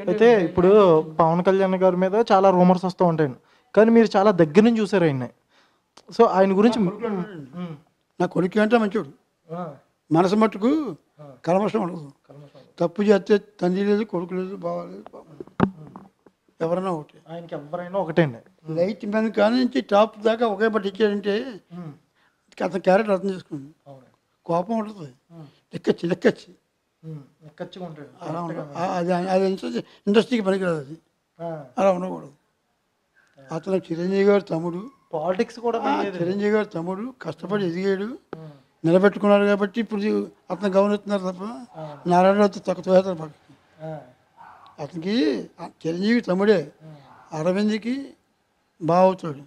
అయితే ఇప్పుడు పవన్ కళ్యాణ్ గారి మీద చాలా రూమర్స్ వస్తూ ఉంటాయండి. కానీ మీరు చాలా దగ్గర నుంచి చూసారు ఆయన్ని. సో ఆయన గురించి నా కొడుకు అంటే మంచోడు. మనసు మట్టుకు కల్మషం ఉండదు. తప్పు చేస్తే తండ్రి లేదు, కొడుకు లేదు, బావ లేదు, బావ లేదు. ఎవరైనా ఒకటి. ఆయనకి ఎవరైనా ఒకటే అండి. లైట్ మ్యాన్ కానీ నుంచి టాప్ దాకా ఒకే పట్టి ఇచ్చాడంటే అతని క్యారెక్టర్ అర్థం చేసుకుంది. కోపం ఉంటుంది, లెక్కచ్చి అలా ఉండదు. అది ఇండస్ట్రీకి పనికిరాదు. అది అలా ఉండకూడదు. అతను చిరంజీవి గారు తమ్ముడు, పాలిటిక్స్ కూడా చిరంజీవి గారు తమ్ముడు కష్టపడి ఎదిగాడు, నిలబెట్టుకున్నాడు కాబట్టి ఇప్పుడు అతను గౌరవిస్తున్నారు తప్ప నారాయణరావు తక్కువ పక్కకి. అతనికి చిరంజీవి తమ్ముడే, అరవింద్కి బాగా అవుతాడు.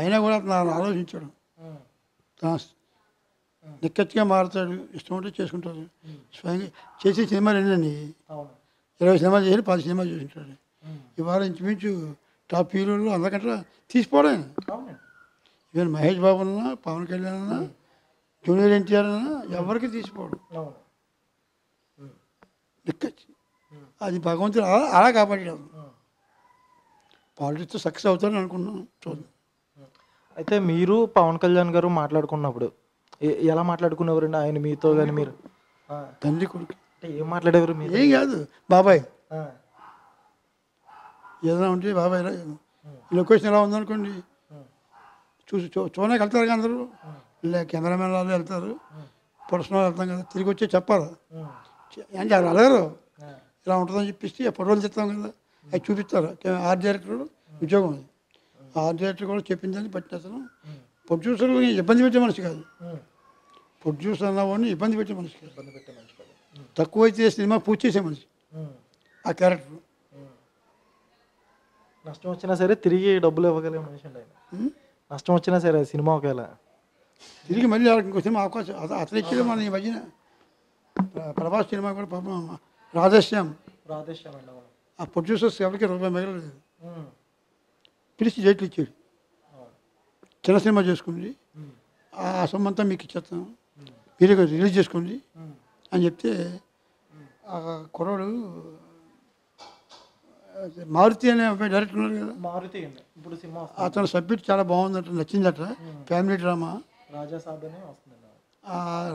అయినా కూడా అతను ఆలోచించాడు. నిక్కచ్చిగా మారుతాడు, ఇష్టం ఉంటే చేసుకుంటాడు. స్వయంగా చేసే సినిమాలు ఏంటండి, 20 సినిమాలు చేసి 10 సినిమాలు చేసింటాడు. ఇవాళ ఇంచుమించు టాప్ హీరోలు అందరికంటే తీసిపోవడం. ఈవెన్ మహేష్ బాబు అన్నా, పవన్ కళ్యాణ్ అన్నా, జూనియర్ ఎన్టీఆర్ అన్నా ఎవరికి తీసిపోవడం. నిక్కచ్చి అది భగవంతుడు అలా కాపాడాడు. పాలిటిక్స్తో సక్సెస్ అవుతాడని అనుకున్నాను. చూద్దాం. అయితే మీరు పవన్ కళ్యాణ్ గారు మాట్లాడుకున్నప్పుడు ఎలా మాట్లాడుకునేవారండి ఆయన మీతో? కానీ మీరు తండ్రి కొడుకు అంటే ఏం మాట్లాడేవారు? మీరు ఏం కాదు, బాబాయ్ ఏదైనా ఉంటే బాబాయ్ లొకేషన్ ఎలా ఉందనుకోండి చూడడానికి వెళ్తారు కదా అందరూ. కెమెరామెన్ వాళ్ళు వెళ్తారు, ప్రొడక్షన్ వాళ్ళు వెళ్తాం కదా, తిరిగి వచ్చి చెప్పాలి. అంటే వాళ్ళు అడగరు, ఇలా ఉంటుందని చెప్పిస్తే ఫోటోలు చెప్తాం కదా, అవి చూపిస్తారు. ఆర్ట్ డైరెక్టర్ ఉద్యోగం అది. ఆర్ట్ డైరెక్టర్ కూడా చెప్పిందని పట్టేస్తాను. ప్రొడ్యూసర్లు ఇబ్బంది పెట్టే మనిషి కాదు. ప్రొడ్యూసర్ అన్నవాడిని ఇబ్బంది పెట్టే మనిషి కాదు. తక్కువైతే సినిమా పూర్తి చేసే మనిషి ఆ క్యారెక్టర్. నష్టం వచ్చినా సరే తిరిగి డబ్బులు ఇవ్వగలిగే మనిషి అండి ఆయన. నష్టం వచ్చినా సరే సినిమా ఒకవేళ తిరిగి మళ్ళీ ఇంకో సినిమా అవకాశం అతను ఇచ్చేది. మన ఈ మధ్యన ప్రభాస్ సినిమా కూడా పాపం రాధేశ్యామ్ అండి. ఆ ప్రొడ్యూసర్స్ ఎవరికి రూపాయి మిగలలేదు, పిలిచి జైట్లు ఇచ్చాడు. చిన్న సినిమా చేసుకోండి, ఆ సొమ్మంతా మీకు ఇచ్చేస్తాం, మీరు రిలీజ్ చేసుకోండి అని చెప్తే ఆ కుర్రాడు మారుతి అనే డైరెక్టర్ ఉన్నారు కదా, మారుతి అండి. ఇప్పుడు సినిమా అతను సబ్జెక్ట్ చాలా బాగుందట, నచ్చిందట. ఫ్యామిలీ డ్రామా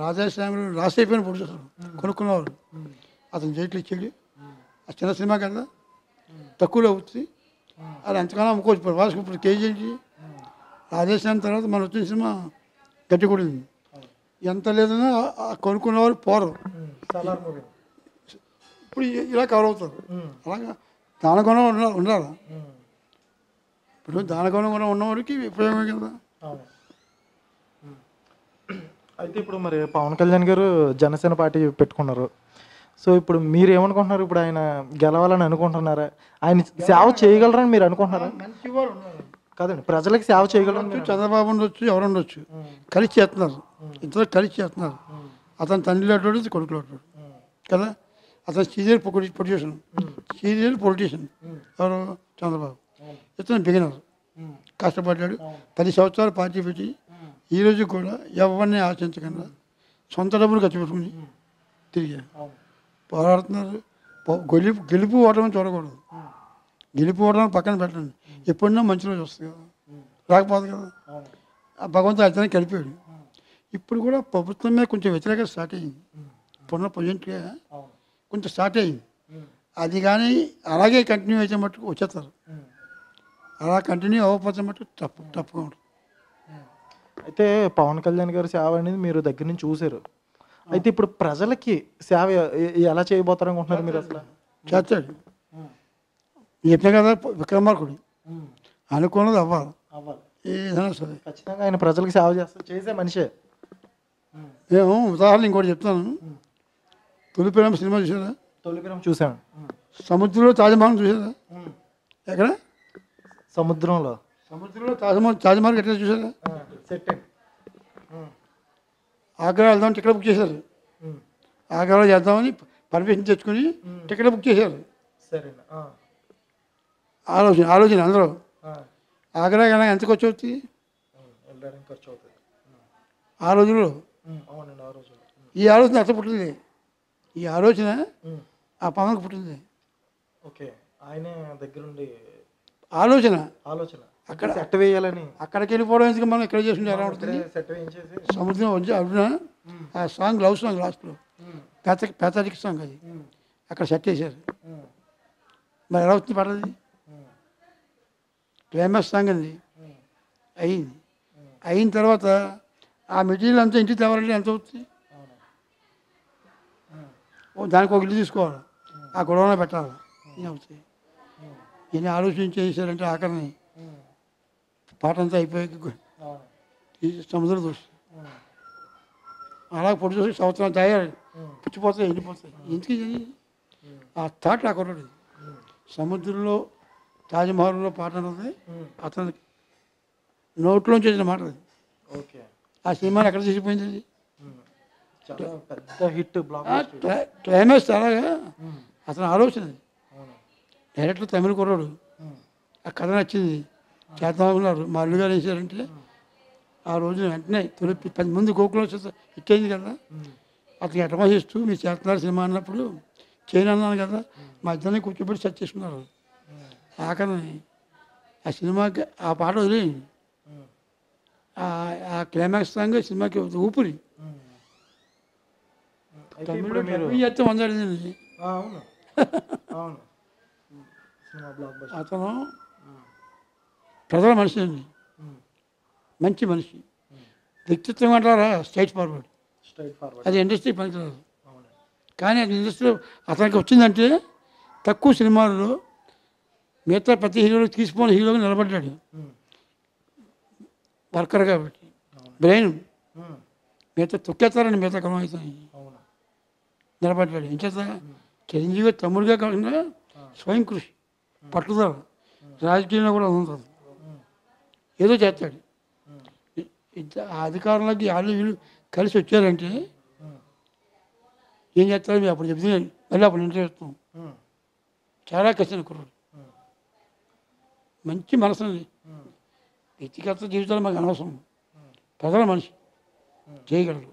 రాజాశ్యాములు లాస్ట్ అయిపోయిన ప్రొడ్యూసర్ కొనుక్కున్నవారు. అతను జైట్లు ఇచ్చాడు. ఆ చిన్న సినిమా కదా, తక్కువలో అవుతుంది, అది ఎంతగానో అమ్ముకోవచ్చు. ప్రభాస్కి ఇప్పుడు కేజీ ఏంటి, రాజేశ్యాం తర్వాత మనం వచ్చిన సినిమా గట్టి కొడింది. ఎంత లేదన్నా కొనుక్కున్న వాళ్ళు పోరు, ఇప్పుడు ఇలా కవర్ అవుతారు. అలాగా దానగుణం ఉండాలి. ఇప్పుడు దానగుణం కూడా ఉన్నవారికి ఉపయోగమే కదా. అయితే ఇప్పుడు మరి పవన్ కళ్యాణ్ గారు జనసేన పార్టీ పెట్టుకున్నారు. సో ఇప్పుడు మీరు ఏమనుకుంటున్నారు? ఇప్పుడు ఆయన గెలవాలని అనుకుంటున్నారా? ఆయన సేవ చేయగలరని మీరు అనుకుంటున్నారా? మంచివారు ఉన్నారు కాదండి, ప్రజలకు సేవ చేయగలరు. చంద్రబాబు ఉండొచ్చు, ఎవరు ఉండొచ్చు, కలిసి చేస్తున్నారు. ఇద్దరు కలిసి చేస్తున్నారు. అతను తండ్రి లాంటి కొడుకు లాంటి కదా. అతను సీనియర్ పొలిటీషియన్ ఎవరు, చంద్రబాబు. ఇతను బిగినర్, కష్టపడ్డాడు. 10 సంవత్సరాలు పార్టీ పెట్టి ఈరోజు కూడా ఎవరిని ఆశించకుండా సొంత డబ్బులు ఖర్చు పెట్టుకుని తిరిగి పోరాడుతున్నారు. గెలుపు ఓటమి చూడకూడదు. గెలుపు ఓటమి పక్కన పెట్టండి, ఎప్పుడన్నా మంచి రోజు వస్తుంది కదా, రాకపోదు కదా. భగవంతుడు అతనే కలిపాడు. ఇప్పుడు కూడా ప్రభుత్వం మీద కొంచెం వ్యతిరేకత స్టార్ట్ అయింది. ఇప్పుడున్న ప్రజెంట్గా కొంచెం స్టార్ట్ అయింది. అది కానీ అలాగే కంటిన్యూ అయితే మట్టుకు వచ్చేస్తారు. అలా కంటిన్యూ అవ్వకపోతే మట్టుకు తప్పుగా ఉంటుంది. అయితే పవన్ కళ్యాణ్ గారి సేవ అనేది మీరు దగ్గర నుంచి చూసారు. అయితే ఇప్పుడు ప్రజలకి సేవ ఎలా చేయబోతారు అనుకుంటున్నారు మీరు? అసలు చేస్తాడు. చెప్పిన కదా, విక్రమార్కుడు అనుకున్నది అవ్వాలి. ఏదైనా సరే ఖచ్చితంగా ఆయన ప్రజలకు సేవ చేసే మనిషే. మేము ఉదాహరణ ఇంకోటి చెప్తాను. తొలి ప్రేమ సినిమా చూసారా? తొలి ప్రేమ చూసాను. సముద్రంలో తాజ్మహల్ చూసారా? ఎక్కడ? సముద్రంలో తాజ్మహల్ ఎట్లా చూసారా? ఆగ్రా వెళ్దాం, టికెట్ బుక్ చేశారు. ఆగ్రాలో చేద్దామని పర్మిషన్ తెచ్చుకొని టికెట్ బుక్ చేశారు. ఆలోచన అందరూ ఆగ్రా కన్నా ఎంత ఖర్చు అవుతుంది ఆ రోజుల్లో? ఈ ఆలోచన ఎట్లా పుట్టింది? ఈ ఆలోచన ఆ పవన్కి పుట్టింది. ఓకే. ఆయనే దగ్గరుండి ఆలోచన ఆలోచన. అక్కడ సెట్ వేయాలని. అక్కడికి వెళ్ళిపోవడం ఎందుకు, మనం ఇక్కడ చేస్తుంటే ఎలా ఇక్కడే ఉంటుంది. సెట్ వేయించేసి. సముద్రం వచ్చి అర్జున ఆ సాంగ్, లవ్ సాంగ్ లాస్ట్లో పేతాజిక్ సాంగ్ అది అక్కడ సెట్ చేశారు. మరి ఎలా వచ్చింది పడది, క్లైమాక్స్ సాంగ్ అది అయింది. అయిన తర్వాత ఆ మెటీరియల్ అంతా ఇంటికి తేవాలంటే ఎంత అవుతుంది, దానికి ఒక ఇల్లు తీసుకోవాలి, ఆ గొడవలో పెట్టాలి, ఇన్ని అవుతాయి. ఈయన ఆలోచించి చేశారంటే ఆఖరిని పాట అంతా అయిపోయాక సముద్రం దోషి అలా పొడి చూసి సంవత్సరం తయారు పుచ్చిపోతాయి, ఎండిపోతాయి. ఎందుకు ఆ థాట్ నాకు ఉన్నది. సముద్రంలో తాజ్మహల్లో పాట అన్నది అతని నోట్లోంచి వచ్చిన మాట అది. ఓకే. ఆ సినిమాని ఎక్కడ తీసిపోయింది అది. చాలా పెద్ద హిట్ బ్లాక్. క్లైమాక్స్ అలాగా అతని ఆలోచన అది. డైరెక్టర్ తమిళ కుర్రాడు, ఆ కథ నచ్చింది, చేద్దామన్నారు. మా అల్లు గారు ఏం చేశారంటే ఆ రోజున వెంటనే 10 మంది గోకులం ఇచ్చేయింది కదా, అతనికి అడ్వాన్స్ ఇస్తూ మీరు చేస్తున్నారు సినిమా అన్నప్పుడు చేయను అన్నాను కదా, మా ఇద్దరిని కూర్చోబెట్టి సెట్ చేసుకున్నారు. ఆఖరిని ఆ సినిమాకి ఆ పాట వదిలి ఆ క్లైమాక్స్ సాంగ్ సినిమాకి ఊపిరి. తమిళ చేస్తే వందాడింది. అవును అవును. అతను ప్రజల మనిషి అండి, మంచి మనిషి. వ్యక్తిత్వం అంటారా స్ట్రైట్ ఫార్వర్డ్, అది ఇండస్ట్రీ పనికిరాదు. కానీ అది ఇండస్ట్రీలో అతనికి వచ్చిందంటే తక్కువ సినిమాల్లో మిగతా ప్రతి హీరోకి తీసిపోయిన హీరోగా నిలబడ్డాడు. వర్కర్ కాబట్టి బ్రెయిన్ మిగతా తొక్కేస్తారని మిగతా క్రమం అవుతాయి నిలబడ్డాడు. ఇంచేత చిరంజీవి తమ్ముడిగా కాకుండా స్వయం కృషి, పట్టుదల, రాజకీయంలో కూడా ఉంటుంది, ఏదో చేస్తాడు. ఆ అధికారంలోకి వాళ్ళు వీళ్ళు కలిసి వచ్చారంటే ఏం చేస్తారు మీరు అప్పుడు చెప్తే మళ్ళీ అప్పుడు ఇంటర్ చేస్తాం. చాలా కష్టం కుర్రాడు, మంచి మనసుని. వ్యక్తిగత జీవితాలు మాకు అనవసరం, ప్రజల మనిషి చేయగలరు.